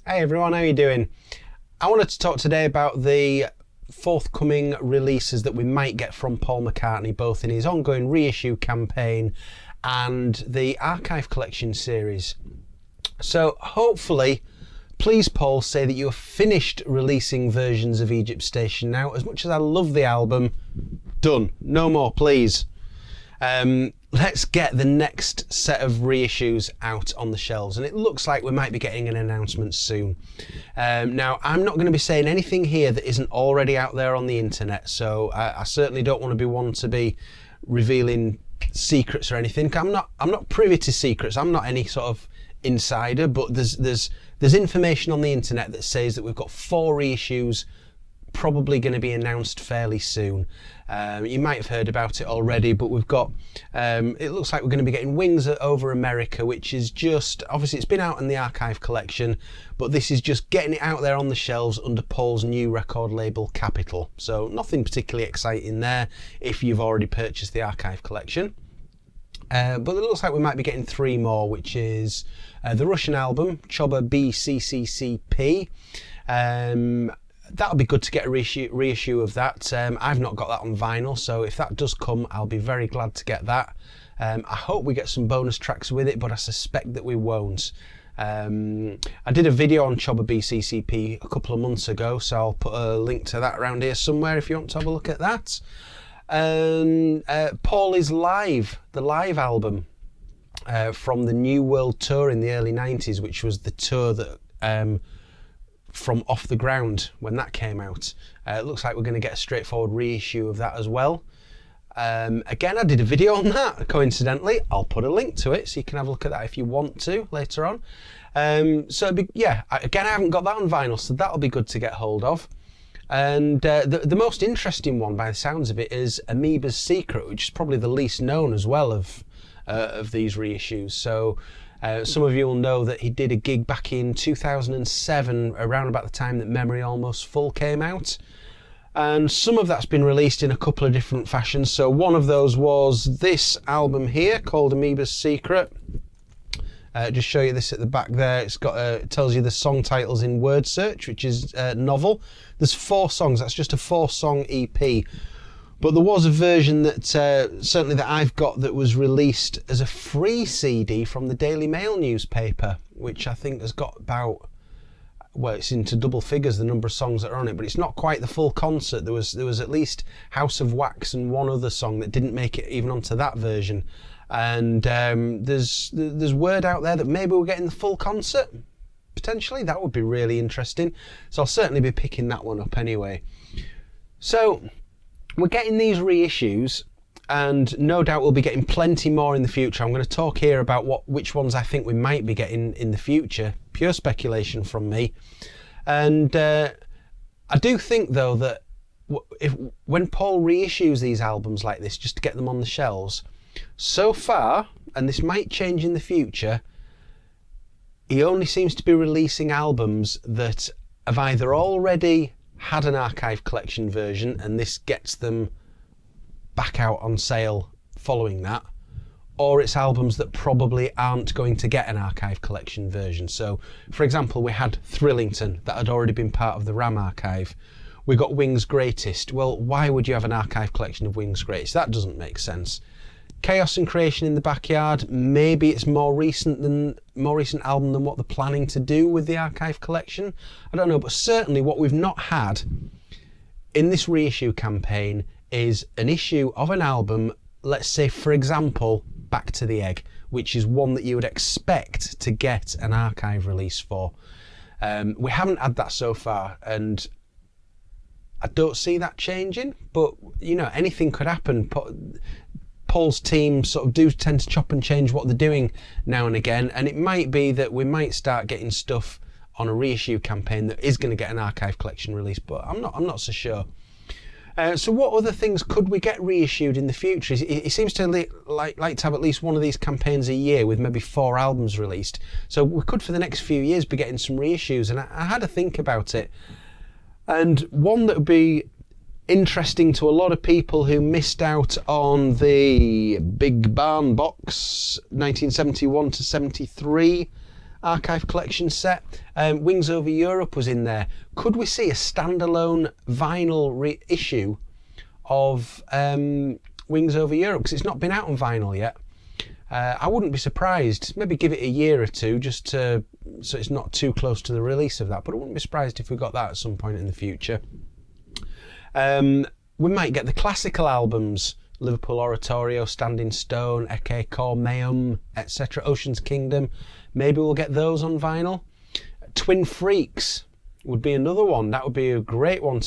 Hey everyone, how you doing? I wanted to talk today about the forthcoming releases that we might get from Paul McCartney, both in his ongoing reissue campaign and the Archive Collection series. So hopefully, please Paul, say that you have finished releasing versions of Egypt Station now. As much as I love the album, done. No more, please. Let's get the next set of reissues out on the shelves, and it looks like we might be getting an announcement soon. Now, I'm not going to be saying anything here that isn't already out there on the internet, so I certainly don't want to be one to be revealing secrets or anything. I'm not privy to secrets. I'm not any sort of insider, but there's information on the internet that says that we've got 4 reissues probably going to be announced fairly soon. You might have heard about it already, but we've got it looks like we're going to be getting Wings Over America, which is just, obviously it's been out in the Archive Collection, but this is just getting it out there on the shelves under Paul's new record label Capitol, so nothing particularly exciting there if you've already purchased the Archive Collection. But it looks like we might be getting 3 more, which is the Russian album Choba BCCCP. That'll be good to get a reissue of that. I've not got that on vinyl, so if that does come, I'll be very glad to get that. I hope we get some bonus tracks with it, but I suspect that we won't. I did a video on Choba BCCP a couple of months ago, so I'll put a link to that around here somewhere if you want to have a look at that. Paul is Live, the live album from the New World Tour in the early 90s, which was the tour that from Off the Ground when that came out. It looks like we're going to get a straightforward reissue of that as well. Again, I did a video on that, coincidentally. I'll put a link to it so you can have a look at that if you want to later on. So again, I haven't got that on vinyl, so that'll be good to get hold of. And the most interesting one by the sounds of it is Amoeba's Secret, which is probably the least known as well of these reissues. So some of you will know that he did a gig back in 2007, around about the time that Memory Almost Full came out. And some of that's been released in a couple of different fashions. So one of those was this album here called Amoeba's Secret. Just show you this at the back there. It's got it tells you the song titles in word search, which is novel. There's 4 songs. That's just a 4-song EP. But there was a version that certainly that I've got that was released as a free CD from the Daily Mail newspaper, which I think has got about, well, it's into double figures the number of songs that are on it, but it's not quite the full concert. There was at least House of Wax and one other song that didn't make it even onto that version. And there's word out there that maybe we're getting the full concert. Potentially, that would be really interesting. So I'll certainly be picking that one up anyway. So we're getting these reissues, and no doubt we'll be getting plenty more in the future. I'm going to talk here about which ones I think we might be getting in the future. Pure speculation from me. And I do think, though, that when Paul reissues these albums like this, just to get them on the shelves, so far, and this might change in the future, he only seems to be releasing albums that have either already had an Archive Collection version and this gets them back out on sale following that, or it's albums that probably aren't going to get an Archive Collection version. So, for example, we had Thrillington that had already been part of the RAM archive. We got Wings Greatest. Well, why would you have an Archive Collection of Wings Greatest? That doesn't make sense. Chaos and Creation in the Backyard, maybe it's more recent album than what they're planning to do with the Archive Collection. I don't know, but certainly what we've not had in this reissue campaign is an issue of an album, let's say for example, Back to the Egg, which is one that you would expect to get an archive release for. We haven't had that so far, and I don't see that changing, but you know, anything could happen. Paul's team sort of do tend to chop and change what they're doing now and again, and it might be that we might start getting stuff on a reissue campaign that is going to get an Archive Collection release, but I'm not so sure. So what other things could we get reissued in the future? He seems to like to have at least one of these campaigns a year with maybe 4 albums released. So we could for the next few years be getting some reissues, and I had to think about it. And one that would be interesting to a lot of people who missed out on the Big Barn Box 1971 to 73 Archive Collection set. Wings Over Europe was in there. Could we see a standalone vinyl reissue of Wings Over Europe? Because it's not been out on vinyl yet. I wouldn't be surprised. Maybe give it a year or two just so it's not too close to the release of that. But I wouldn't be surprised if we got that at some point in the future. We might get the classical albums, Liverpool Oratorio, Standing Stone, Ecce Cor Meum, etc., Ocean's Kingdom. Maybe we'll get those on vinyl. Twin Freaks would be another one. That would be a great one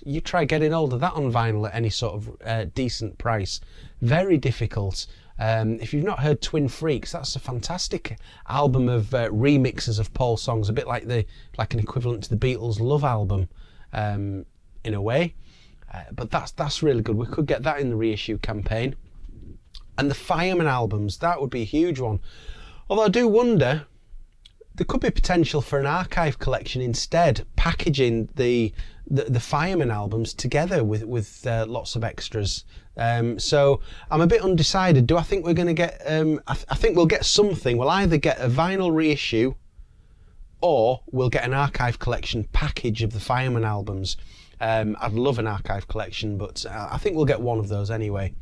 you try getting hold of that on vinyl at any sort of decent price. Very difficult. If you've not heard Twin Freaks, that's a fantastic album of remixes of Paul songs, a bit like an equivalent to the Beatles' Love album, in a way. But that's really good. We could get that in the reissue campaign. And the Fireman albums, that would be a huge one. Although I do wonder, there could be potential for an archive collection instead, packaging the Fireman albums together with lots of extras. So I'm a bit undecided. Do I think we're going to get... I think we'll get something. We'll either get a vinyl reissue or we'll get an archive collection package of the Fireman albums. I'd love an archive collection, but I think we'll get one of those anyway.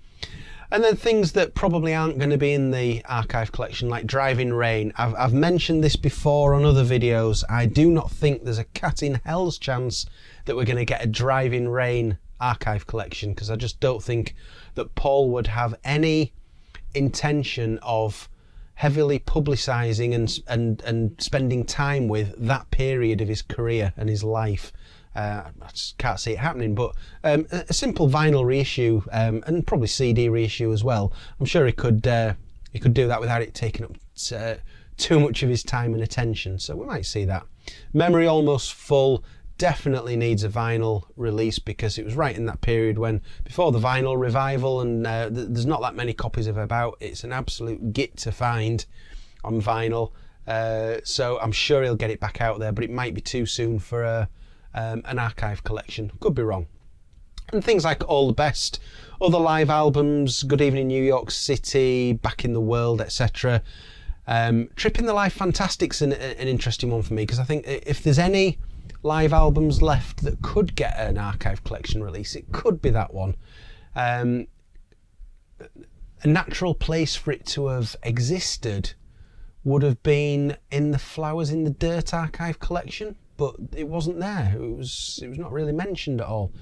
And then things that probably aren't going to be in the archive collection, like Driving Rain. I've mentioned this before on other videos. I do not think there's a cat in hell's chance that we're going to get a Driving Rain archive collection, because I just don't think that Paul would have any intention of heavily publicising and spending time with that period of his career and his life. I just can't see it happening, but a simple vinyl reissue and probably CD reissue as well. I'm sure he could do that without it taking up too much of his time and attention. So we might see that. Memory Almost Full definitely needs a vinyl release, because it was right in that period when before the vinyl revival, and there's not that many copies of it about. It's an absolute git to find on vinyl. So I'm sure he'll get it back out there, but it might be too soon for an archive collection. Could be wrong. And things like All the Best, other live albums, Good Evening New York City, Back in the World, etc. Trip in the Life Fantastic's an interesting one for me, because I think if there's any live albums left that could get an archive collection release, it could be that one. A natural place for it to have existed would have been in the Flowers in the Dirt archive collection, but it wasn't there. It was not really mentioned at all.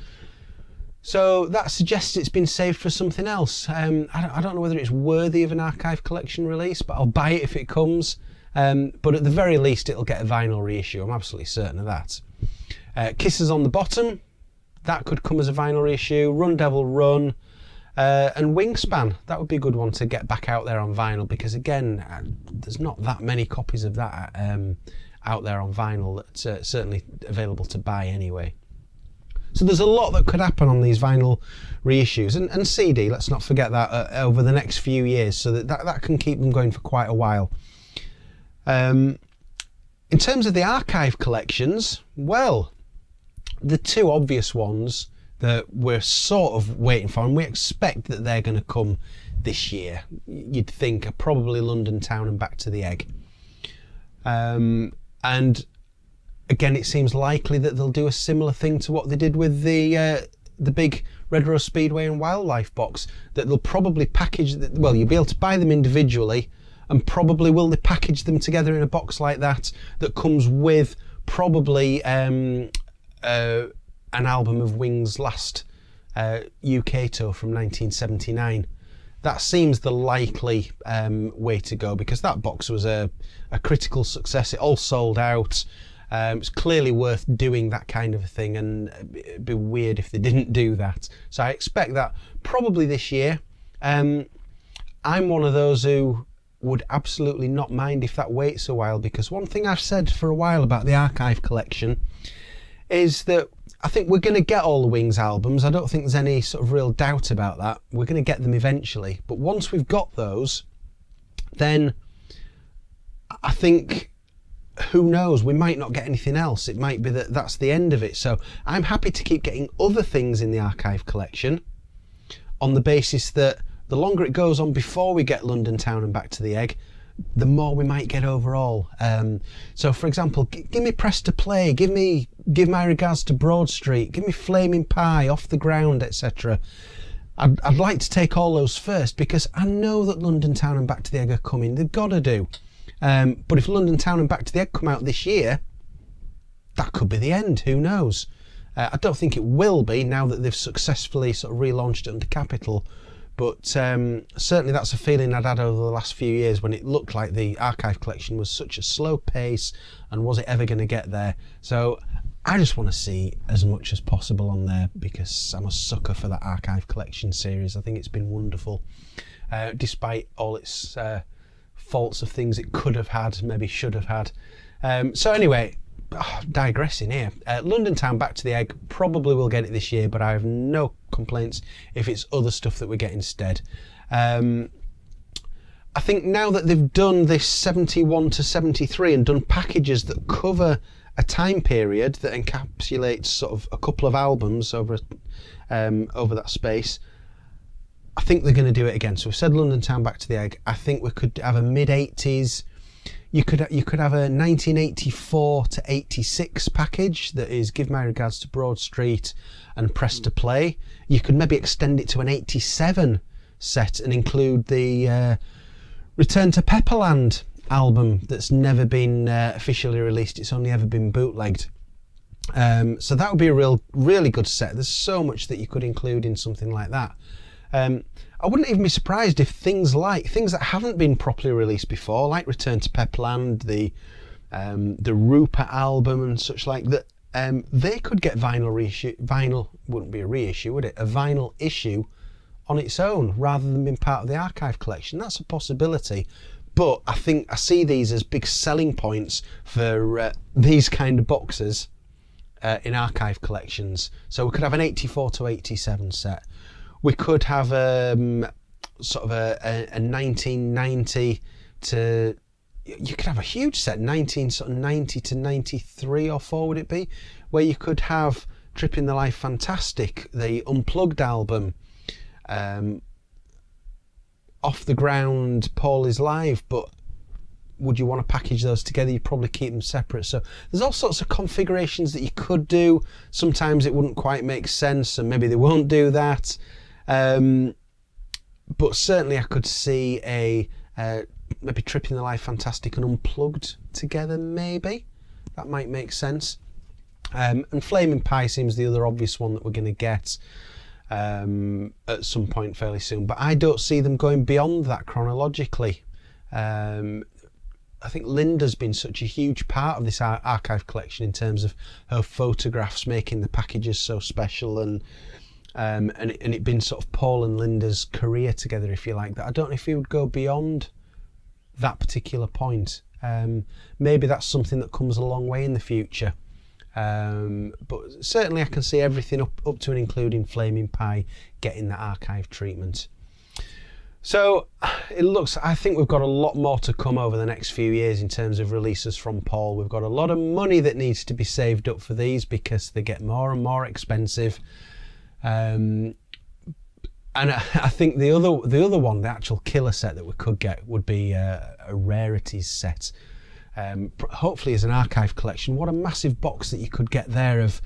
So that suggests it's been saved for something else. I don't know whether it's worthy of an archive collection release, but I'll buy it if it comes. But at the very least, it'll get a vinyl reissue. I'm absolutely certain of that. Kisses on the Bottom, that could come as a vinyl reissue. Run Devil Run, and Wingspan, that would be a good one to get back out there on vinyl, because again, there's not that many copies of that out there on vinyl that's certainly available to buy anyway. So there's a lot that could happen on these vinyl reissues, and CD, let's not forget that, over the next few years, so that can keep them going for quite a while. In terms of the archive collections, well, the two obvious ones that we're sort of waiting for, and we expect that they're going to come this year, you'd think, are probably London Town and Back to the Egg. And again, it seems likely that they'll do a similar thing to what they did with the big Red Rose Speedway and Wildlife box, that they'll probably package, well, you'll be able to buy them individually, and probably will they package them together in a box like that comes with probably an album of Wings' last UK tour from 1979. That seems the likely way to go, because that box was a critical success. It all sold out. It's clearly worth doing that kind of a thing, and it'd be weird if they didn't do that. So I expect that probably this year. I'm one of those who would absolutely not mind if that waits a while, because one thing I've said for a while about the archive collection is that I think we're going to get all the Wings albums. I don't think there's any sort of real doubt about that. We're going to get them eventually. But once we've got those, then I think, who knows, we might not get anything else. It might be that that's the end of it. So I'm happy to keep getting other things in the archive collection on the basis that the longer it goes on before we get London Town and Back to the Egg, the more we might get overall. So for example, give me Press to Play, give my regards to Broad Street, give me Flaming Pie, Off the Ground, etc. I'd like to take all those first, because I know that London Town and Back to the Egg are coming. They've got to do. But if London Town and Back to the Egg come out this year, that could be the end. Who knows? I don't think it will be, now that they've successfully sort of relaunched it under Capitol. But certainly that's a feeling I'd had over the last few years, when it looked like the archive collection was such a slow pace, and was it ever going to get there? So I just want to see as much as possible on there, because I'm a sucker for that archive collection series. I think it's been wonderful, despite all its faults of things it could have had, maybe should have had. So anyway, digressing here. London Town Back to the Egg probably will get it this year, but I have no complaints if it's other stuff that we get instead. I think now that they've done this 71 to 73 and done packages that cover a time period that encapsulates sort of a couple of albums over that space, I think they're going to do it again. So we've said London Town Back to the Egg. I think we could have a mid-80s. You could have a 1984 to 86 package that is Give My Regards to Broad Street and Press to Play. You could maybe extend it to an 87 set and include the Return to Pepperland album that's never been officially released. It's only ever been bootlegged. So that would be a really good set. There's so much that you could include in something like that. I wouldn't even be surprised if things that haven't been properly released before, like Return to Pepperland, the Rupert album and such like that, they could get vinyl reissue. Vinyl wouldn't be a reissue, would it? A vinyl issue on its own, rather than being part of the archive collection. That's a possibility. But I think I see these as big selling points for these kind of boxes in archive collections. So we could have an 84 to 87 set. We could have sort of a 1990 to, you could have a huge set, 1990 to 93 or 4 would it be, where you could have Tripping the Life Fantastic, the Unplugged album, Off the Ground, Paul is Live. But would you want to package those together? You'd probably keep them separate. So there's all sorts of configurations that you could do. Sometimes it wouldn't quite make sense, and maybe they won't do that. But certainly I could see maybe Tripping the Life Fantastic and Unplugged together, maybe. That might make sense. And Flaming Pie seems the other obvious one that we're going to get at some point fairly soon. But I don't see them going beyond that chronologically. I think Linda's been such a huge part of this archive collection in terms of her photographs making the packages so special, and it been sort of Paul and Linda's career together, if you like, that I don't know if he would go beyond that particular point. Maybe that's something that comes a long way in the future. But certainly I can see everything up to and including Flaming Pie getting that archive treatment. So I think we've got a lot more to come over the next few years in terms of releases from Paul. We've got a lot of money that needs to be saved up for these, because they get more and more expensive. And I think the other one, the actual killer set that we could get, would be a rarities set. Hopefully as an archive collection. What a massive box that you could get there of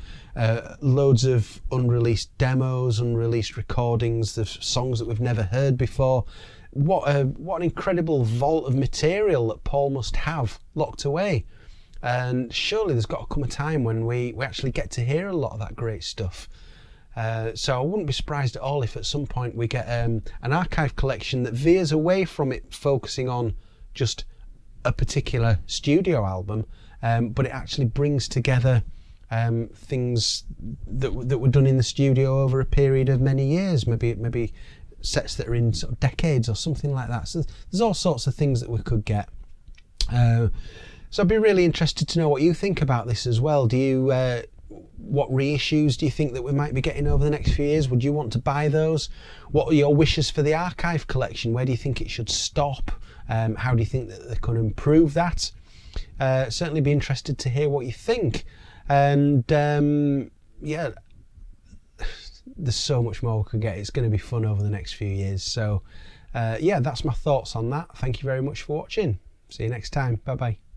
loads of unreleased demos, unreleased recordings, the songs that we've never heard before. What an incredible vault of material that Paul must have locked away. And surely there's got to come a time when we actually get to hear a lot of that great stuff. So I wouldn't be surprised at all if at some point we get an archive collection that veers away from it focusing on just a particular studio album, but it actually brings together things that were done in the studio over a period of many years, maybe sets that are in sort of decades or something like that. So there's all sorts of things that we could get. So I'd be really interested to know what you think about this as well. What reissues do you think that we might be getting over the next few years? Would you want to buy those? What are your wishes for the archive collection? Where do you think it should stop? How do you think that they can improve that? Certainly be interested to hear what you think. And yeah, there's so much more we could get. It's going to be fun over the next few years. So yeah, that's my thoughts on that. Thank you very much for watching. See you next time. Bye bye.